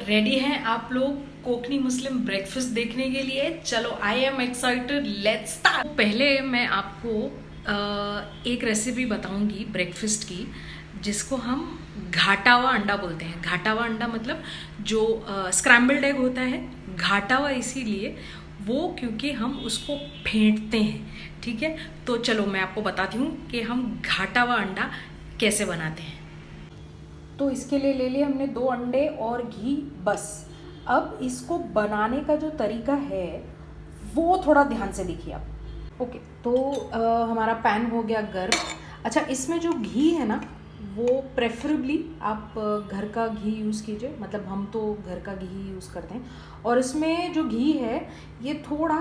Ready हैं आप लोग कोकनी मुस्लिम ब्रेकफास्ट देखने के लिए? चलो, I am excited, let's start. पहले मैं आपको एक रेसिपी बताऊंगी ब्रेकफास्ट की, जिसको हम घाटा हुआ अंडा बोलते हैं। घाटा हुआ अंडा मतलब जो स्क्रैम्बल्ड एग होता है, घाटा हुआ इसीलिए वो क्योंकि हम उसको फेंटते हैं। ठीक है, तो चलो मैं आपको बताती हूँ कि हम घाटा हुआ अंडा कैसे बनाते हैं। तो इसके लिए ले लिए हमने 2 अंडे और घी, बस। अब इसको बनाने का जो तरीका है वो थोड़ा ध्यान से देखिए आप। ओके, तो हमारा पैन हो गया गर्म। अच्छा, इसमें जो घी है ना, वो प्रेफरेबली आप घर का घी यूज़ कीजिए, मतलब हम तो घर का घी यूज़ करते हैं। और इसमें जो घी है ये थोड़ा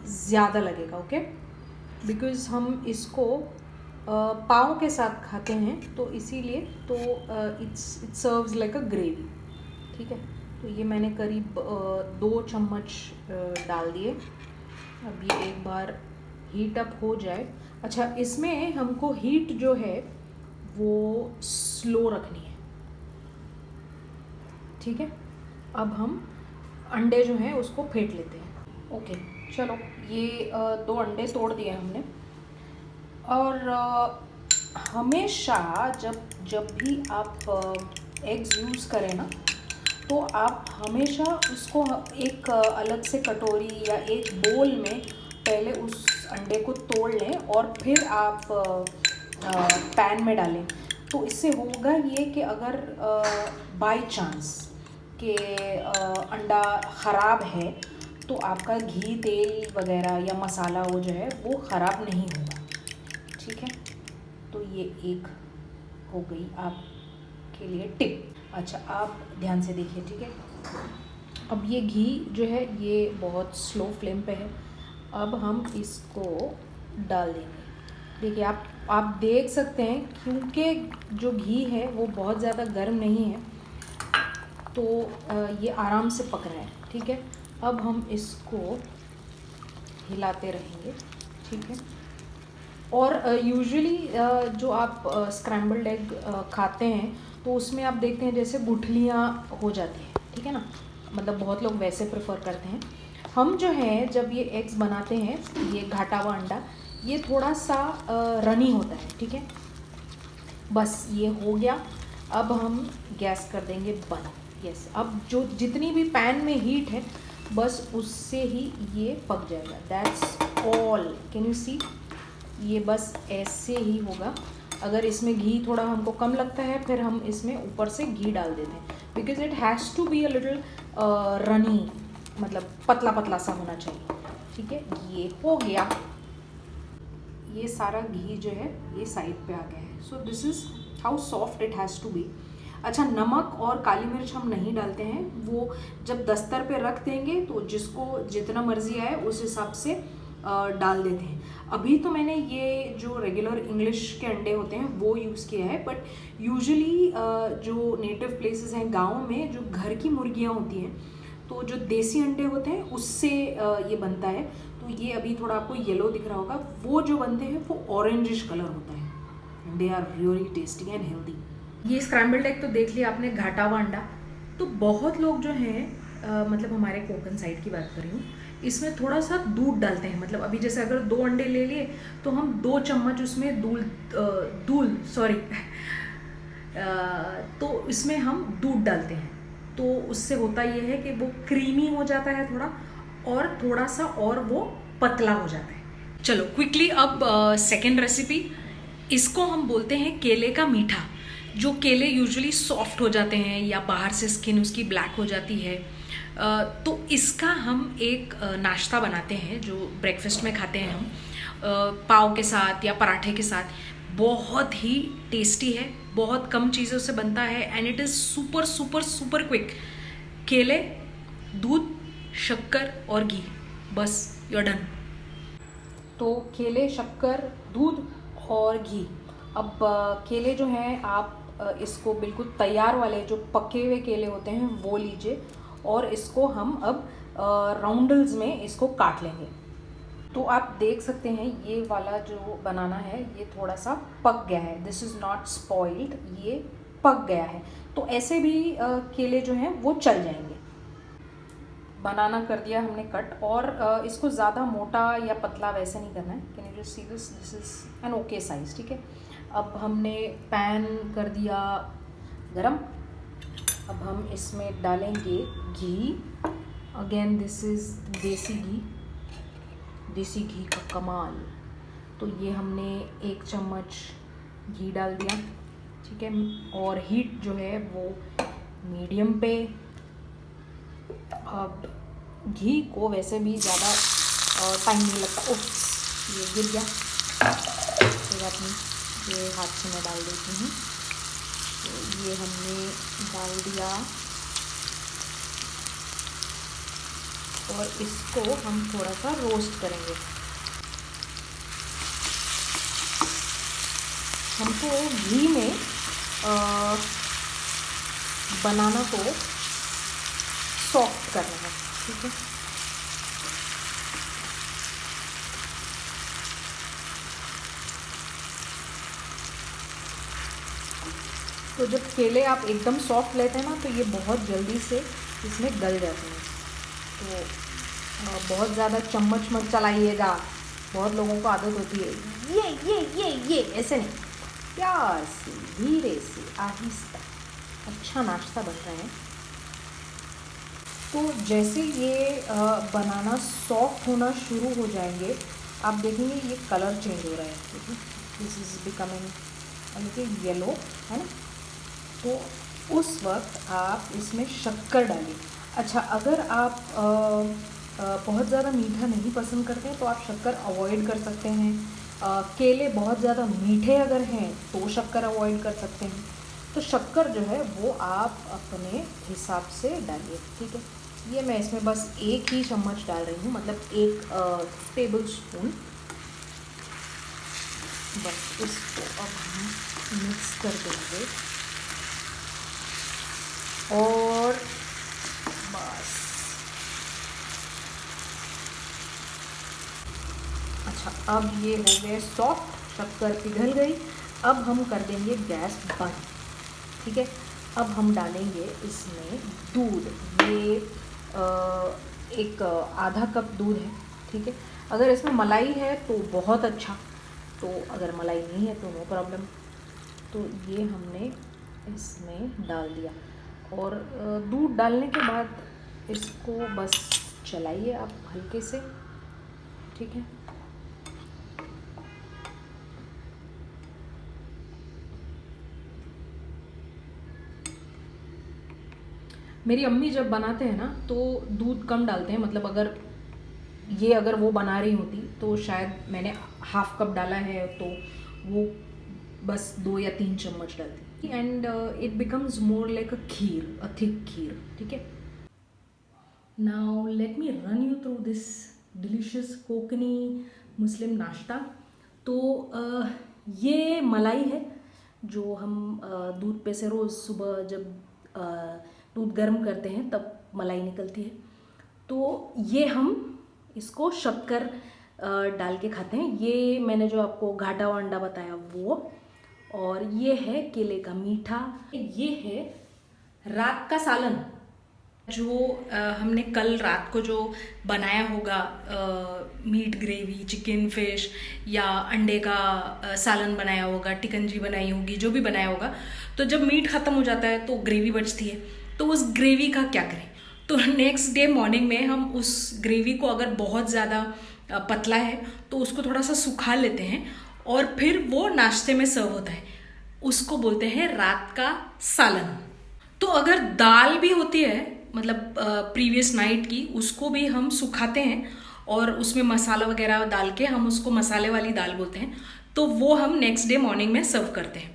ज़्यादा लगेगा, ओके, बिकॉज़ हम इसको पाव के साथ खाते हैं, तो इसीलिए तो it serves like a gravy. ठीक है, तो ये मैंने करीब 2 चम्मच डाल दिए। अब ये एक बार हीट अप हो जाए। अच्छा, इसमें हमको हीट जो है वो स्लो रखनी है। ठीक है, अब हम अंडे जो हैं उसको फेंट लेते हैं। ओके, चलो, ये 2 अंडे तोड़ दिए हमने। और हमेशा जब भी आप एग्स यूज़ करें ना, तो आप हमेशा उसको एक अलग से कटोरी या एक बोल में पहले उस अंडे को तोड़ लें और फिर आप पैन में डालें। तो इससे होगा ये कि अगर बाय चांस कि अंडा ख़राब है तो आपका घी, तेल वगैरह या मसाला वो जो है वो ख़राब नहीं होगा। ठीक है, तो ये एक हो गई आपके लिए टिप। अच्छा, आप ध्यान से देखिए, ठीक है। अब ये घी जो है ये बहुत स्लो फ्लेम पे है। अब हम इसको डाल देंगे। देखिए, आप देख सकते हैं, क्योंकि जो घी है वो बहुत ज़्यादा गर्म नहीं है, तो ये आराम से पक रहा है। ठीक है, अब हम इसको हिलाते रहेंगे। ठीक है, और यूजुअली जो आप स्क्रैम्बल्ड एग खाते हैं तो उसमें आप देखते हैं जैसे गुठलियाँ हो जाती हैं। ठीक है ना, मतलब बहुत लोग वैसे प्रेफर करते हैं। हम जो है जब ये एग्स बनाते हैं, ये घाटा हुआ अंडा, ये थोड़ा सा रनी होता है। ठीक है, बस ये हो गया। अब हम गैस कर देंगे बंद। यस, अब जो जितनी भी पैन में हीट है बस उससे ही ये पक जाएगा। That's all. Can you see, ये बस ऐसे ही होगा। अगर इसमें घी थोड़ा हमको कम लगता है फिर हम इसमें ऊपर से घी डाल देते हैं, because it has to be a little runny, मतलब पतला पतला सा होना चाहिए। ठीक है, ये हो गया। ये सारा घी जो है ये साइड पे आ गया है। So this is how soft it has to be. अच्छा, नमक और काली मिर्च हम नहीं डालते हैं, वो जब दस्तर पे रख देंगे तो जिसको जितना मर्जी आए उस हिसाब से डाल देते हैं। अभी तो मैंने ये जो रेगुलर इंग्लिश के अंडे होते हैं वो यूज़ किया है, बट यूजुअली जो नेटिव प्लेसेस हैं गाँव में, जो घर की मुर्गियाँ होती हैं, तो जो देसी अंडे होते हैं उससे ये बनता है। तो ये अभी थोड़ा आपको येलो दिख रहा होगा, वो जो बनते हैं वो ऑरेंजिश कलर होता है। They are really tasty and healthy. ये स्क्रैम्बल्ड एग तो देख लिया आपने, घाटा हुआ अंडा। तो बहुत लोग जो हैं मतलब हमारे कोकन साइड की बात कर रही हूँ, इसमें थोड़ा सा दूध डालते हैं। मतलब अभी जैसे अगर 2 अंडे ले लिए तो हम 2 चम्मच उसमें तो इसमें हम दूध डालते हैं। तो उससे होता ये है कि वो क्रीमी हो जाता है थोड़ा, और थोड़ा सा और वो पतला हो जाता है। चलो क्विकली अब सेकेंड रेसिपी, इसको हम बोलते हैं केले का मीठा। जो केले यूजुअली सॉफ्ट हो जाते हैं या बाहर से स्किन उसकी ब्लैक हो जाती है, तो इसका हम एक नाश्ता बनाते हैं जो ब्रेकफास्ट में खाते हैं हम, पाव के साथ या पराठे के साथ। बहुत ही टेस्टी है, बहुत कम चीज़ों से बनता है, and it is super super super quick. केले, दूध, शक्कर और घी, बस यू आर डन। तो केले, शक्कर, दूध और घी। अब केले जो हैं आप इसको बिल्कुल तैयार वाले जो पके हुए केले होते हैं वो लीजिए, और इसको हम अब राउंडल्स में इसको काट लेंगे। तो आप देख सकते हैं ये वाला जो बनाना है ये थोड़ा सा पक गया है। दिस इज़ नॉट स्पॉइल्ड, ये पक गया है। तो ऐसे भी केले जो हैं वो चल जाएंगे। बनाना कर दिया हमने कट, और इसको ज़्यादा मोटा या पतला वैसे नहीं करना है। Can you just see this, this is an okay size, ठीक है। अब हमने पैन कर दिया गरम। अब हम इसमें डालेंगे घी। अगेन दिस इज़ देसी घी, देसी घी का कमाल। तो ये हमने 1 चम्मच घी डाल दिया, ठीक है। और हीट जो है वो मीडियम पे। अब घी को वैसे भी ज़्यादा टाइम नहीं लगता। उफ, ये गिर गया, कोई बात नहीं, ये हाथ से मैं डाल देती हूँ। तो ये हमने डाल दिया, और इसको हम थोड़ा सा रोस्ट करेंगे। हमको घी में बनाना को सॉफ्ट करना है, ठीक है। तो जब केले आप एकदम सॉफ्ट लेते हैं ना, तो ये बहुत जल्दी से इसमें गल जाते हैं। तो बहुत ज़्यादा चम्मच मत चलाइएगा, बहुत लोगों को आदत होती है ये ऐसे नहीं, प्यार से धीरे से आहिस्ता। अच्छा नाश्ता बन रहा है। तो जैसे ये बनाना सॉफ्ट होना शुरू हो जाएंगे, आप देखेंगे ये कलर चेंज हो रहा है, ठीक है। दिस इज़ बिकमिंग येलो, है ना। तो उस वक्त आप इसमें शक्कर डालिए। अच्छा, अगर आप बहुत ज़्यादा मीठा नहीं पसंद करते हैं तो आप शक्कर अवॉइड कर सकते हैं। केले बहुत ज़्यादा मीठे अगर हैं तो शक्कर अवॉइड कर सकते हैं। तो शक्कर जो है वो आप अपने हिसाब से डालिए, ठीक है। ये मैं इसमें बस 1 ही चम्मच डाल रही हूँ, मतलब 1 टेबल स्पून। बस इसको अब हम मिक्स कर देंगे, और बस। अच्छा, अब ये हो गए सॉफ्ट, शक्कर पिघल गई। अब हम कर देंगे गैस बंद, ठीक है। अब हम डालेंगे इसमें दूध। ये एक आधा कप दूध है, ठीक है। अगर इसमें मलाई है तो बहुत अच्छा, तो अगर मलाई नहीं है तो नो प्रॉब्लम। तो ये हमने इसमें डाल दिया, और दूध डालने के बाद इसको बस चलाइए आप हल्के से, ठीक है। मेरी अम्मी जब बनाते हैं ना तो दूध कम डालते हैं, मतलब अगर वो बना रही होती तो शायद मैंने हाफ कप डाला है, तो वो बस 2 या 3 चम्मच डालती, and it becomes more like a kheer, a thick kheer, ठीक है। Now let me run you through this delicious Kokni Muslim nashta. तो ये मलाई है जो हम दूध पे से रोज़ सुबह जब दूध गर्म करते हैं तब मलाई निकलती है। तो ये हम इसको शक्कर डाल के खाते हैं। ये मैंने जो आपको घाटा वांडा बताया वो, और ये है केले का मीठा। ये है रात का सालन जो हमने कल रात को जो बनाया होगा, मीट ग्रेवी, चिकन फिश या अंडे का सालन बनाया होगा, टिकंजी बनाई होगी, जो भी बनाया होगा। तो जब मीट ख़त्म हो जाता है तो ग्रेवी बचती है, तो उस ग्रेवी का क्या करें। तो नेक्स्ट डे मॉर्निंग में हम उस ग्रेवी को, अगर बहुत ज़्यादा पतला है तो उसको थोड़ा सा सुखा लेते हैं, और फिर वो नाश्ते में सर्व होता है। उसको बोलते हैं रात का सालन। तो अगर दाल भी होती है, मतलब प्रीवियस नाइट की, उसको भी हम सुखाते हैं और उसमें मसाला वगैरह डाल के हम उसको मसाले वाली दाल बोलते हैं। तो वो हम नेक्स्ट डे मॉर्निंग में सर्व करते हैं।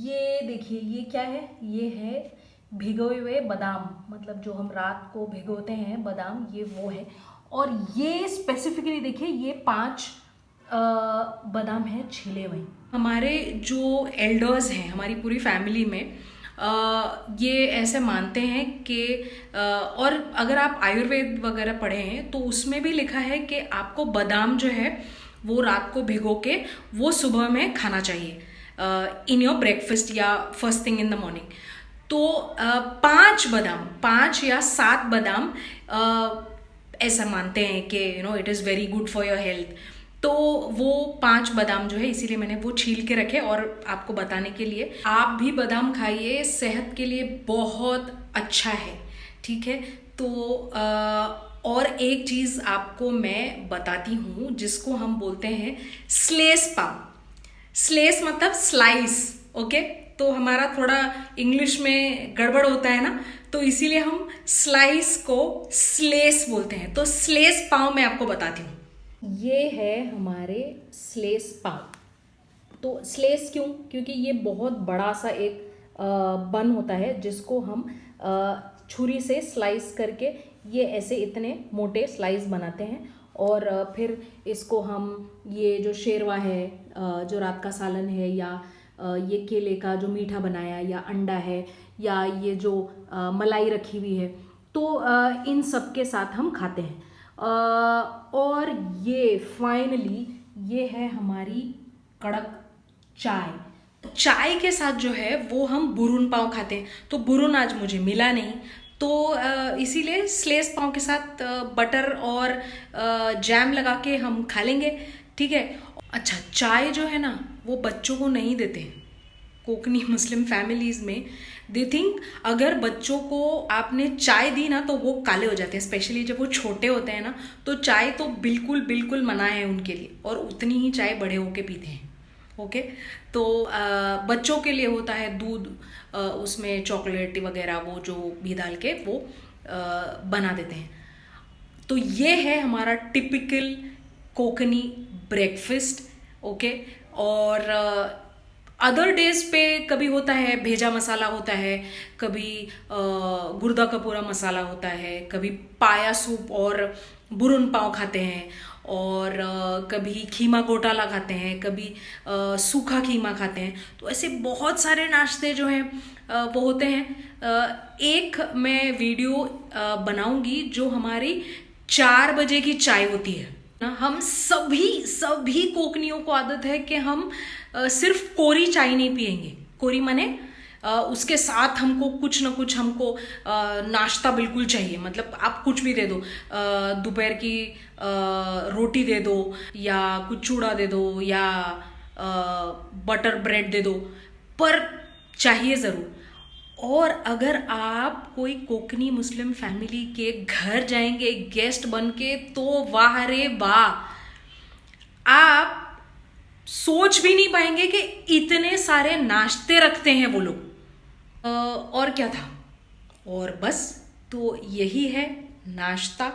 ये देखिए, ये क्या है, ये है भिगोए हुए बादाम, मतलब जो हम रात को भिगोते हैं बादाम, ये वो है। और ये स्पेसिफिकली देखिए, ये 5 बादाम हैं छिले हुए। हमारे जो एल्डर्स हैं हमारी पूरी फैमिली में, ये ऐसे मानते हैं कि और अगर आप आयुर्वेद वगैरह पढ़े हैं तो उसमें भी लिखा है कि आपको बादाम जो है वो रात को भिगो के वो सुबह में खाना चाहिए। इन योर ब्रेकफास्ट या first thing in the morning. तो 5 बादाम, 5 या 7 बादाम ऐसा मानते हैं कि it is very good for your health. तो वो 5 बादाम जो है, इसीलिए मैंने वो छील के रखे और आपको बताने के लिए। आप भी बादाम खाइए, सेहत के लिए बहुत अच्छा है, ठीक है। तो और एक चीज़ आपको मैं बताती हूँ जिसको हम बोलते हैं स्लेस पाव। स्लेस मतलब स्लाइस, ओके। तो हमारा थोड़ा इंग्लिश में गड़बड़ होता है ना, तो इसीलिए हम स्लाइस को स्लेस बोलते हैं। तो स्लेस पाव मैं आपको बताती हूँ। ये है हमारे स्लेस पाव। तो स्लेस क्यों? क्योंकि ये बहुत बड़ा सा एक बन होता है जिसको हम छुरी से स्लाइस करके ये ऐसे इतने मोटे स्लाइस बनाते हैं। और फिर इसको हम ये जो शेरवा है, जो रात का सालन है, या ये केले का जो मीठा बनाया, या अंडा है, या ये जो मलाई रखी हुई है, तो इन सब के साथ हम खाते हैं। और ये फाइनली ये है हमारी कड़क चाय। चाय के साथ जो है वो हम बुरुन पाव खाते हैं। तो बुरुन आज मुझे मिला नहीं, तो इसीलिए स्लेस पाव के साथ बटर और जैम लगा के हम खा लेंगे, ठीक है। अच्छा, चाय जो है ना वो बच्चों को नहीं देते हैं। कोकनी मुस्लिम फैमिलीज़ में दे थिंक अगर बच्चों को आपने चाय दी ना तो वो काले हो जाते हैं, स्पेशली जब वो छोटे होते हैं ना। तो चाय तो बिल्कुल बिल्कुल मना है उनके लिए, और उतनी ही चाय बड़े होके पीते हैं, ओके। तो बच्चों के लिए होता है दूध, उसमें चॉकलेट वगैरह वो जो भी डाल के वो बना देते हैं। तो ये है हमारा टिपिकल कोकनी ब्रेकफास्ट, ओके। और अदर डेज पे कभी होता है भेजा मसाला होता है, कभी गुर्दा का पूरा मसाला होता है, कभी पाया सूप और बुरुन पाव खाते हैं, और कभी खीमा घोटाला खाते हैं, कभी सूखा खीमा खाते हैं। तो ऐसे बहुत सारे नाश्ते जो हैं वो होते हैं। एक मैं वीडियो बनाऊंगी जो हमारी 4 बजे की चाय होती है ना। हम सभी कोकनियों को आदत है कि हम सिर्फ कोरी चाय नहीं पियेंगे। कोरी माने उसके साथ हमको कुछ ना कुछ हमको नाश्ता बिल्कुल चाहिए। मतलब आप कुछ भी दे दो, दोपहर की रोटी दे दो, या कुछ चूड़ा दे दो, या बटर ब्रेड दे दो, पर चाहिए ज़रूर। और अगर आप कोई कोकनी मुस्लिम फैमिली के घर जाएंगे गेस्ट बन के, तो वाह रे वाह, आप सोच भी नहीं पाएंगे कि इतने सारे नाश्ते रखते हैं वो लोग। और क्या था, और बस तो यही है नाश्ता,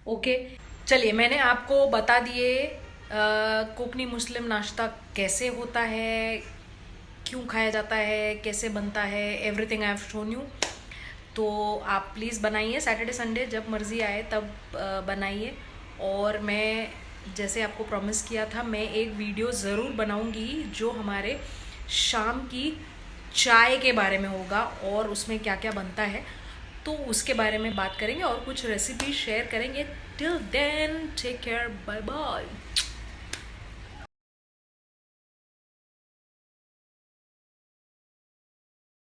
ओके। चलिए, मैंने आपको बता दिए कोकनी मुस्लिम नाश्ता कैसे होता है, क्यों खाया जाता है, कैसे बनता है, everything I have shown you. तो आप प्लीज़ बनाइए, सैटरडे संडे जब मर्ज़ी आए तब बनाइए। और मैं जैसे आपको प्रॉमिस किया था, मैं एक वीडियो ज़रूर बनाऊंगी जो हमारे शाम की चाय के बारे में होगा और उसमें क्या क्या बनता है, तो उसके बारे में बात करेंगे और कुछ रेसिपी शेयर करेंगे। Till then take care, bye bye.